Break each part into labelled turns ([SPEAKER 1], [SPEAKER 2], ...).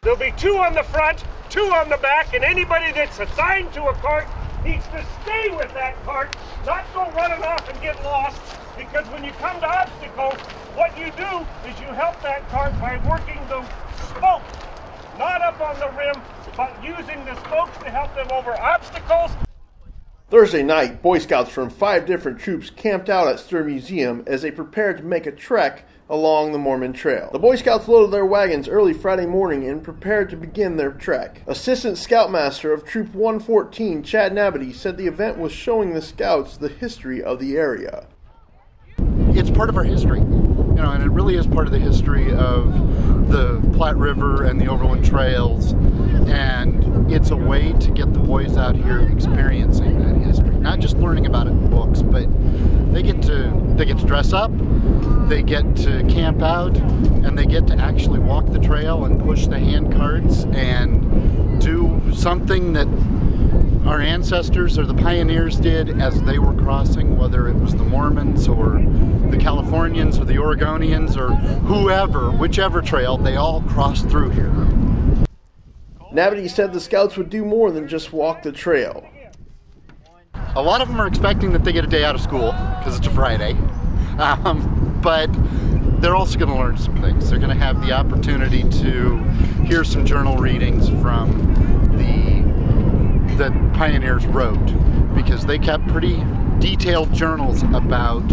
[SPEAKER 1] There'll be 2 on the front, 2 on the back, and anybody that's assigned to a cart needs to stay with that cart, not go running off and get lost, because when you come to obstacles, what you do is you help that cart by working the spokes, not up on the rim, but using the spokes to help them over obstacles.
[SPEAKER 2] Thursday night, Boy Scouts from 5 different troops camped out at Sturm Museum as they prepared to make a trek along the Mormon Trail. The Boy Scouts loaded their wagons early Friday morning and prepared to begin their trek. Assistant Scoutmaster of Troop 114, Chad Nabity, said the event was showing the Scouts the history of the area.
[SPEAKER 3] It's part of our history, and it really is part of the history of the Platte River and the Overland Trails, and it's a way to get the boys out here experiencing that history, not just learning about it in books, but they get to dress up, they get to camp out, and they get to actually walk the trail and push the hand carts and do something that our ancestors or the pioneers did as they were crossing, whether it was the Mormons or the Californians or the Oregonians or whoever, whichever trail, they all crossed through here.
[SPEAKER 2] Nabity said the Scouts would do more than just walk the trail.
[SPEAKER 3] A lot of them are expecting that they get a day out of school because it's a Friday, but they're also going to learn some things. They're going to have the opportunity to hear some journal readings from the pioneers wrote, because they kept pretty detailed journals about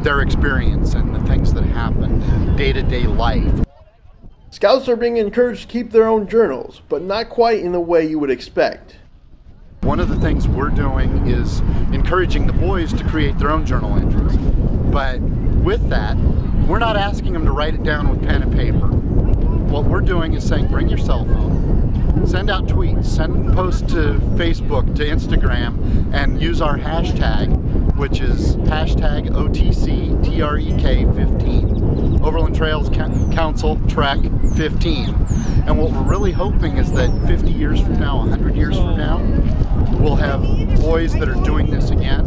[SPEAKER 3] their experience and the things that happened in day-to-day life.
[SPEAKER 2] Scouts are being encouraged to keep their own journals, but not quite in the way you would expect.
[SPEAKER 3] One of the things we're doing is encouraging the boys to create their own journal entries. But with that, we're not asking them to write it down with pen and paper. What we're doing is saying, bring your cell phone, send out tweets, send posts to Facebook, to Instagram, and use our hashtag, which is hashtag OTCTREK15. Overland Trails Council Trek 15. And what we're really hoping is that 50 years from now, 100 years from now, we'll have boys that are doing this again,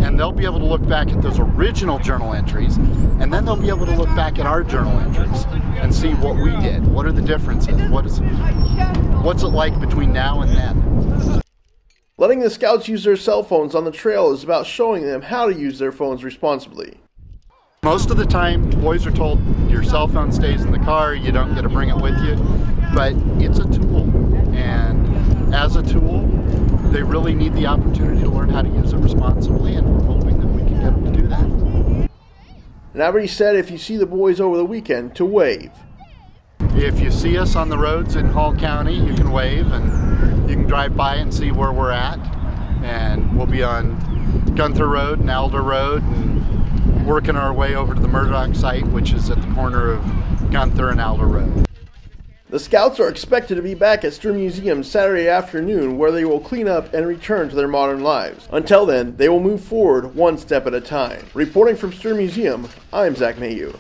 [SPEAKER 3] and they'll be able to look back at those original journal entries, and then they'll be able to look back at our journal entries and see what we did. What are the differences? What's it like between now and then?
[SPEAKER 2] Letting the Scouts use their cell phones on the trail is about showing them how to use their phones responsibly.
[SPEAKER 3] Most of the time, boys are told your cell phone stays in the car, you don't get to bring it with you, but it's a tool, and as a tool, they really need the opportunity to learn how to use it responsibly, and we're hoping that we can get them to do that.
[SPEAKER 2] Nabity said if you see the boys over the weekend, to wave.
[SPEAKER 3] If you see us on the roads in Hall County, you can wave, and you can drive by and see where we're at, and we'll be on Gunther Road and Alder Road, and working our way over to the Murdoch site, which is at the corner of Gunther and Alder Road.
[SPEAKER 2] The Scouts are expected to be back at Sturm Museum Saturday afternoon, where they will clean up and return to their modern lives. Until then, they will move forward one step at a time. Reporting from Sturm Museum, I'm Zach Mayhew.